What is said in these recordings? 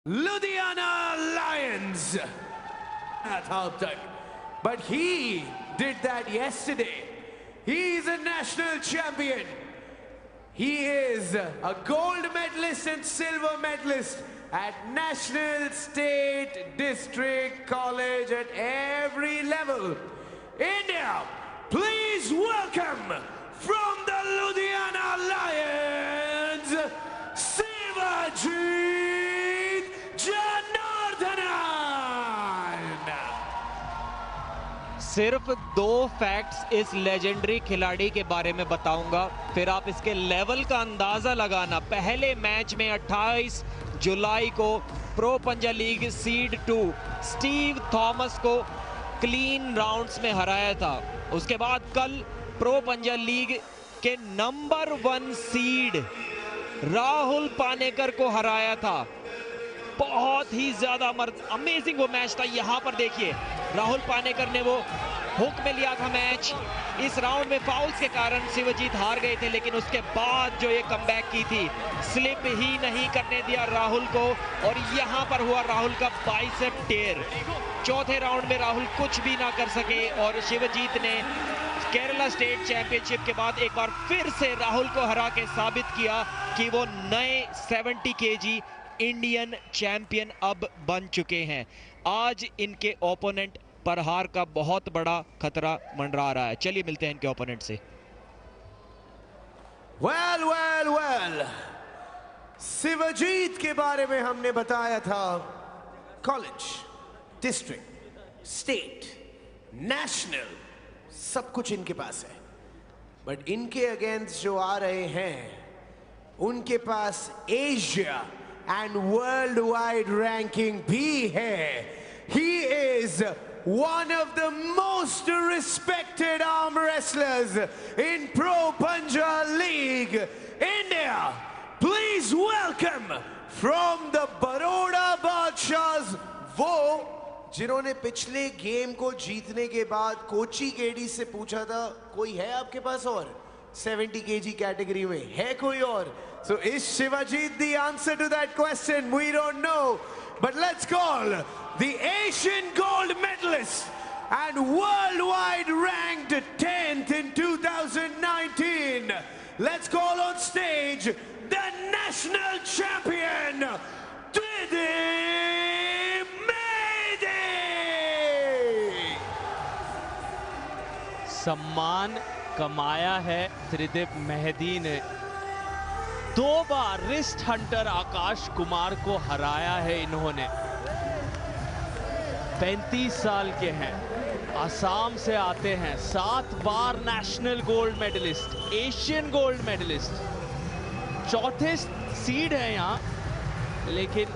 Ludhiana Lions at halftime. But he did that yesterday. He's a national champion. He is a gold medalist and silver medalist at national, state, district, college, at every level. India, please welcome from the Ludhiana Lions, Sivajit Janardhanan. सिर्फ 2 facts इस legendary खिलाड़ी के बारे में बताऊंगा, फिर आप इसके लेवल का अंदाजा लगाना। पहले मैच में 28 जुलाई को प्रो पंजा लीग सीड 2 स्टीव थॉमस को क्लीन राउंड्स में हराया था। उसके बाद कल प्रो पंजा लीग के नंबर 1 सीड राहुल पानेकर को हराया था। बहुत ही ज्यादा अमेजिंग वो मैच था। यहां पर देखिए, राहुल पानेकर ने वो हुक में लिया था मैच। इस राउंड में फाउल्स के कारण शिवजीत हार गए थे, लेकिन उसके बाद जो ये कमबैक की थी, स्लिप ही नहीं करने दिया राहुल को, और यहां पर हुआ राहुल का बाइसेप टेयर। चौथे राउंड में राहुल कुछ भी ना कर सके और शिवजीत ने केरला स्टेट चैंपियनशिप के बाद एक बार फिर से राहुल को हरा के साबित किया कि वो नए 70 केजी इंडियन चैंपियन अब बन चुके हैं। आज इनके ओपोनेंट पर हार का बहुत बड़ा खतरा मंडरा रहा है। चलिए मिलते हैं इनके ओपोनेंट से। well, शिवजीत के बारे में हमने बताया था कॉलेज, डिस्ट्रिक्ट, स्टेट, नेशनल, सब कुछ इनके पास है। बट इनके अगेंस्ट जो आ रहे हैं, उनके पास Asia and world wide ranking भी है। He is one of the most respected arm wrestlers in Pro Punja League. India, please welcome from the Baroda Badshahs, वो जिन्होंने पिछले गेम को जीतने के बाद कोची केडी से पूछा था, कोई है आपके पास और 70 केजी कैटेगरी में है कोई और? So is Shivajit the answer to that question? We don't know, but let's call the Asian gold medalist and worldwide ranked 10th in 2019. Let's call on stage the national champion, Tridib Mehdi. सम्मान कमाया है त्रिदिप मेहदी ने। 2 बार wrist Hunter Akash Kumar को हराया है इन्होंने। 35 साल के हैं, असम से आते हैं, 7 बार national gold medalist, Asian gold medalist, 4थे सीड है यहाँ, लेकिन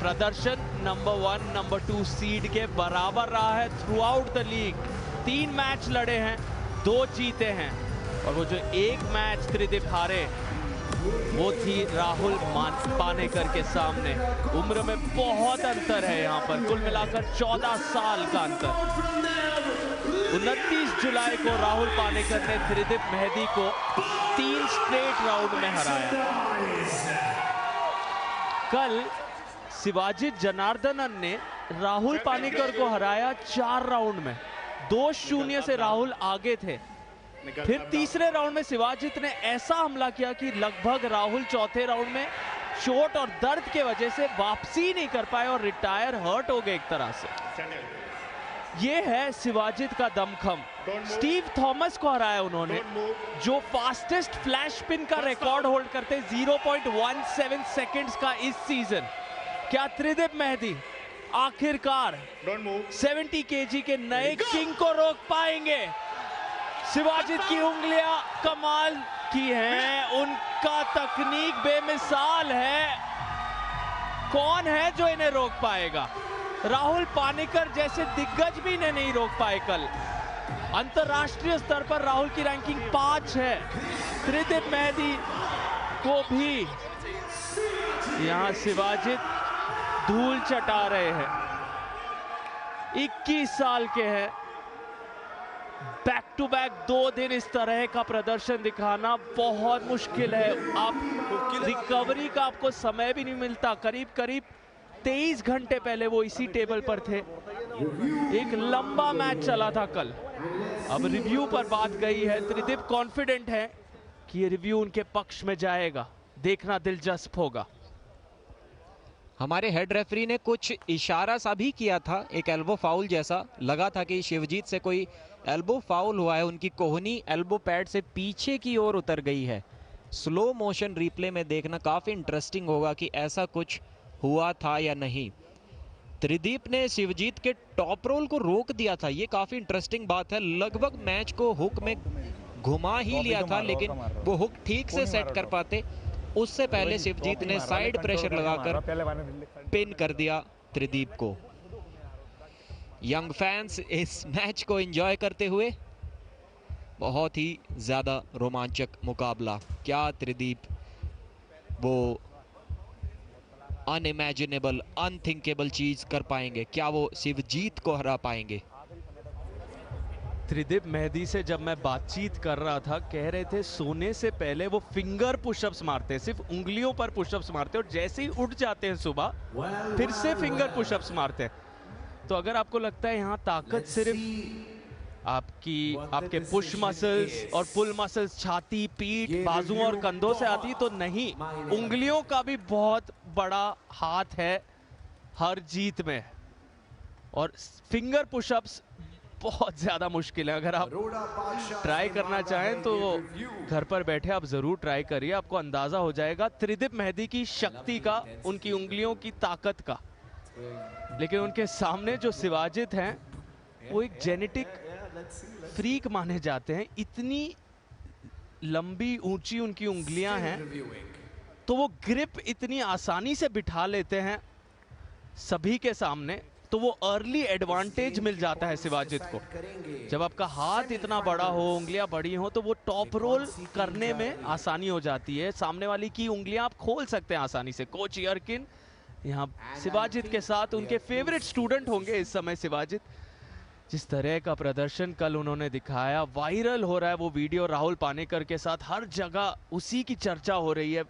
प्रदर्शन नंबर 1, नंबर 2 सीड के बराबर रहा है through out the league. 3 match लड़े हैं, 2 जीते हैं, और वो जो एक मैच त्रिदिप हारे वो थी राहुल पानेकर के सामने। उम्र में बहुत अंतर है यहाँ पर, कुल मिलाकर 14 साल का अंतर। 29 जुलाई को राहुल पानेकर ने त्रिदिप मेहदी को 3 स्ट्रेट राउंड में हराया। कल शिवाजित जनार्दनन ने राहुल पानेकर को हराया 4 राउंड में। 2-0 से राहुल आगे थे। फिर तीसरे राउंड में शिवाजित ने ऐसा हमला किया कि लगभग राहुल चौथे राउंड में चोट और दर्द के वजह से वापसी नहीं कर पाए और रिटायर हर्ट हो गए एक तरह से। ये है शिवाजित का दमखम। स्टीव थॉमस को हराया उन्होंने, जो फास्टेस्ट फ्लैश पिन का रिकॉर्ड होल्ड करते 0.17 सेकंड्स का इस सीजन। क्या त्रिदिप मेहदी आखिरकार 70 केजी के नए किंग को रोक पाएंगे? शिवाजित की उंगलियां कमाल की हैं, उनका तकनीक बेमिसाल है। कौन है जो इन्हें रोक पाएगा? राहुल पानेकर जैसे दिग्गज भी इन्हें नहीं रोक पाए कल। अंतरराष्ट्रीय स्तर पर राहुल की रैंकिंग 5 है। त्रिदिप मेहदी को भी यहां शिवाजित धूल चटा रहे हैं। 21 साल के हैं। बैक टू बैक 2 दिन इस तरह का प्रदर्शन दिखाना बहुत मुश्किल है। आप रिकवरी का आपको समय भी नहीं मिलता। करीब करीब 23 घंटे पहले वो इसी टेबल पर थे। एक लंबा मैच चला था कल। अब रिव्यू पर बात गई है। त्रिदीप कॉन्फिडेंट है कि ये रिव्यू उनके पक्ष में जाएगा। देखना दिलचस्प होगा। हमारे हेड रेफरी ने कुछ इशारा सा भी किया था, एक एल्बो फाउल जैसा लगा था कि शिवजीत से कोई एल्बो फाउल हुआ है। उनकी कोहनी एल्बो पैड से पीछे की ओर उतर गई है। स्लो मोशन रिप्ले में देखना काफ़ी इंटरेस्टिंग होगा कि ऐसा कुछ हुआ था या नहीं। त्रिदीप ने शिवजीत के टॉप रोल को रोक दिया था, ये काफ़ी इंटरेस्टिंग बात है। लगभग मैच को हुक में घुमा ही लिया था, लेकिन वो हुक ठीक से सेट कर पाते उससे पहले शिवजीत ने साइड प्रेशर लगाकर पिन कर दिया त्रिदीप को। यंग फैंस इस मैच को एंजॉय करते हुए, बहुत ही ज्यादा रोमांचक मुकाबला। क्या त्रिदीप वो अनइमेजिनेबल, अनथिंकेबल चीज कर पाएंगे? क्या वो शिवजीत को हरा पाएंगे? त्रिदीप मेहदी से जब मैं बातचीत कर रहा था, कह रहे थे सोने से पहले वो फिंगर पुशअप्स मारते हैं, सिर्फ उंगलियों पर पुशअप्स मारते हैं, और जैसे ही उठ जाते हैं सुबह फिर से फिंगर पुशअप्स मारते हैं। तो अगर आपको लगता है यहाँ ताकत सिर्फ आपके पुश मसल्स और पुल मसल्स छाती, पीठ, बाजुओं और कंधों से आती, तो नहीं, उंगलियों का भी बहुत बड़ा हाथ है हर जीत में। और फिंगर पुशअप्स बहुत ज्यादा मुश्किल है। अगर आप ट्राई करना चाहें तो घर पर बैठे आप जरूर ट्राई करिए, आपको अंदाजा हो जाएगा त्रिदीप मेहदी की शक्ति का, उनकी उंगलियों की ताकत का। लेकिन उनके सामने जो शिवाजित हैं वो एक जेनेटिक फ्रीक माने जाते हैं। इतनी लंबी ऊंची उनकी उंगलियां हैं, तो वो ग्रिप इतनी आसानी से बिठा लेते हैं सभी के सामने, तो वो अर्ली एडवांटेज मिल जाता है शिवाजित को। जब आपका हाथ इतना बड़ा हो, उंगलियां बड़ी हो, तो वो टॉप रोल करने में आसानी हो जाती है। सामने वाली की उंगलियां आप खोल सकते हैं आसानी से। कोच यर्किन यहाँ शिवाजित के साथ, उनके फेवरेट स्टूडेंट होंगे इस समय शिवाजित। जिस तरह का प्रदर्शन कल उन्होंने दिखाया, वायरल हो रहा है वो वीडियो राहुल पानेकर के साथ, हर जगह उसी की चर्चा हो रही है।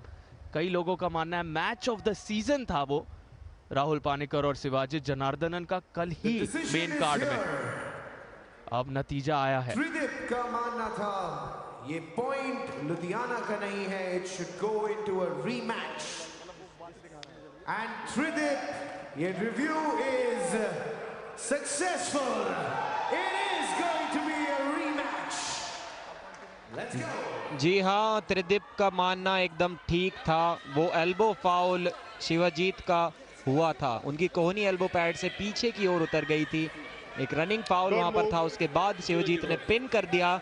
कई लोगों का मानना है मैच ऑफ द सीजन था वो, राहुल पानेकर और शिवाजित जनार्दनन का कल ही मेन कार्ड में। अब नतीजा आया है। त्रिदीप का मानना था ये पॉइंट लुधियाना का नहीं है, it should go into a rematch. And Tridip, ये review is successful, it is going to be a rematch. Let's go. जी हाँ, त्रिदीप का मानना एकदम ठीक था। वो एल्बो फाउल शिवजीत का हुआ था, उनकी कोहनी एल्बो पैड से पीछे की ओर उतर गई थी, एक रनिंग फाउल वहां पर था। उसके बाद शिवजीत ने पिन कर दिया।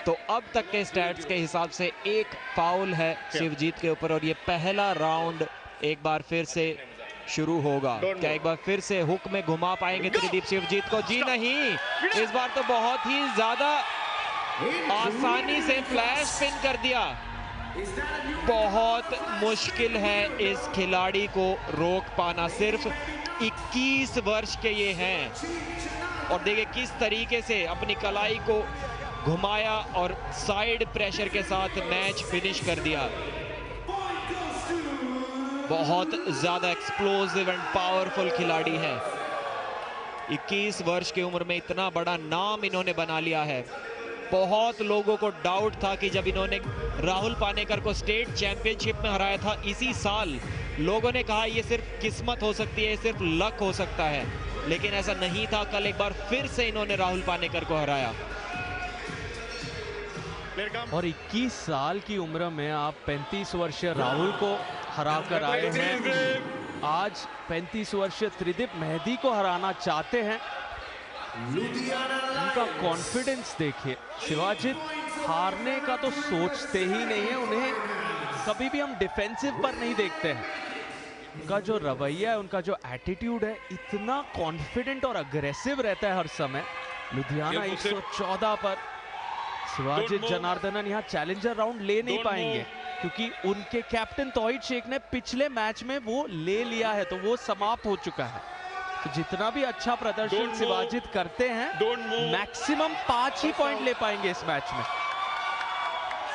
तो अब तक के स्टैट्स के हिसाब से एक फाउल है शिवजीत के ऊपर, और ये पहला राउंड एक बार फिर से शुरू होगा। क्या एक बार फिर से हुक में घुमा पाएंगे त्रिदीप शिवजीत को? जी नहीं, इस बार तो बहुत ही ज्यादा आसानी से फ्लैश पिन कर दिया। बहुत मुश्किल है इस खिलाड़ी को रोक पाना। सिर्फ 21 वर्ष के ये हैं, और देखिए किस तरीके से अपनी कलाई को घुमाया और साइड प्रेशर के साथ मैच फिनिश कर दिया। बहुत ज्यादा एक्सप्लोसिव एंड पावरफुल खिलाड़ी है। 21 वर्ष की उम्र में इतना बड़ा नाम इन्होंने बना लिया है। बहुत लोगों को डाउट था कि जब इन्होंने राहुल पानेकर को स्टेट चैंपियनशिप में हराया था इसी साल, लोगों ने कहा ये सिर्फ किस्मत हो सकती है, सिर्फ लक हो सकता है, लेकिन ऐसा नहीं था। कल एक बार फिर से इन्होंने राहुल पानेकर को हराया। और 21 साल की उम्र में आप 35 वर्षीय राहुल को हरा कर आए हैं। आज 35 वर्षीय त्रिदीप मेहदी को हराना चाहते हैं। उनका कॉन्फिडेंस देखिए। शिवाजित हारने का तो सोचते ही नहीं है, उन्हें कभी भी हम डिफेंसिव पर नहीं देखते हैं। उनका जो रवैया है, उनका जो एटीट्यूड है, इतना कॉन्फिडेंट और अग्रेसिव रहता है हर समय। लुधियाना 114 पर शिवाजित जनार्दनन यहाँ चैलेंजर राउंड ले नहीं पाएंगे, क्योंकि उनके कैप्टन तौहीद शेख ने पिछले मैच में वो ले लिया है, तो वो समाप्त हो चुका है। तो जितना भी अच्छा प्रदर्शन शिवाजित करते हैं, मैक्सिमम 5 ही पॉइंट ले पाएंगे इस मैच में।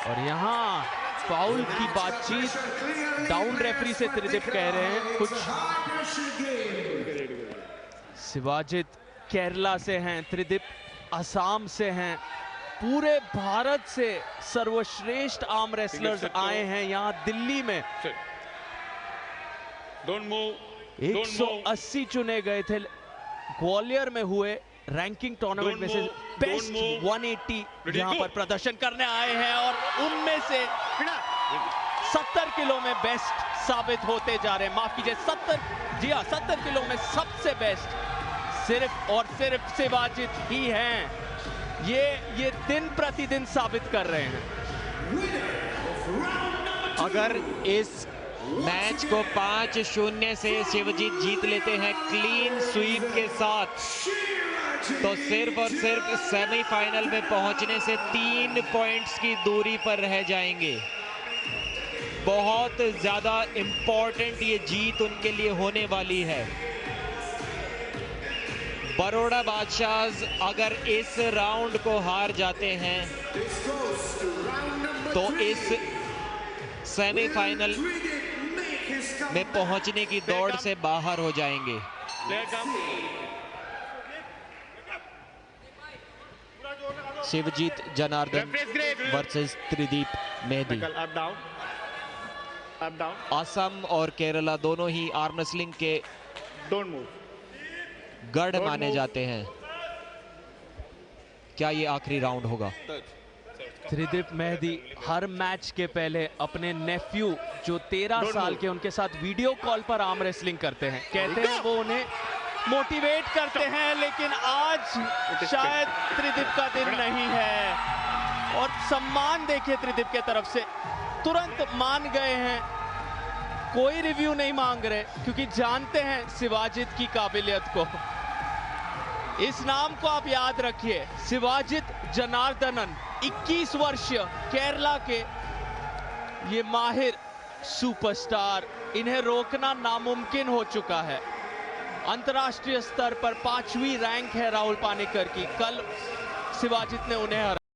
और यहाँ फाउल की बातचीत डाउन रेफरी से त्रिदीप कह रहे हैं कुछ। शिवाजित केरला से हैं, त्रिदीप असम से हैं। पूरे भारत से सर्वश्रेष्ठ आर्म रेसलर्स आए हैं यहाँ दिल्ली में। 180 चुने गए थे ग्वालियर में हुए रैंकिंग टूर्नामेंट में से बेस्ट 180 यहाँ पर प्रदर्शन करने आए हैं और उनमें से 70 किलो में बेस्ट साबित होते जा रहे हैं। माफ कीजिए 70, जी हाँ 70 किलो में सबसे बेस्ट सिर्फ और सिर्फ शिवाजित ही हैं। ये दिन प्रतिदिन साबित कर रहे हैं। अगर इस मैच को 5-0 से शिवजीत जीत लेते हैं क्लीन स्वीप के साथ, तो सिर्फ और सिर्फ सेमीफाइनल में पहुंचने से 3 पॉइंट्स की दूरी पर रह जाएंगे। बहुत ज्यादा इंपॉर्टेंट ये जीत उनके लिए होने वाली है। बरोड़ा बादशाहs अगर इस राउंड को हार जाते हैं तो इस सेमीफाइनल में पहुंचने की दौड़ से बाहर हो जाएंगे। शिवजीत जनार्दन वर्सेस त्रिदीप मेहदी। असम और केरला दोनों ही आर्म रेसलिंग के गढ़ माने जाते हैं। क्या ये आखिरी राउंड होगा? त्रिदीप मेहदी हर मैच के पहले अपने नेफ्यू जो 13 साल के उनके साथ वीडियो कॉल पर आर्म रेसलिंग करते हैं, कहते हैं वो उन्हें मोटिवेट करते हैं, लेकिन आज शायद त्रिदीप का दिन नहीं है। और सम्मान देखिए त्रिदीप के तरफ से, तुरंत मान गए हैं, कोई रिव्यू नहीं मांग रहे क्योंकि जानते हैं शिवाजित की काबिलियत को। इस नाम को आप याद रखिए, शिवाजित जनार्दनन 21 वर्षीय केरला के ये माहिर सुपरस्टार, इन्हें रोकना नामुमकिन हो चुका है। अंतर्राष्ट्रीय स्तर पर 5वीं रैंक है राहुल पानीकर की। कल शिवाजित ने उन्हें हराया।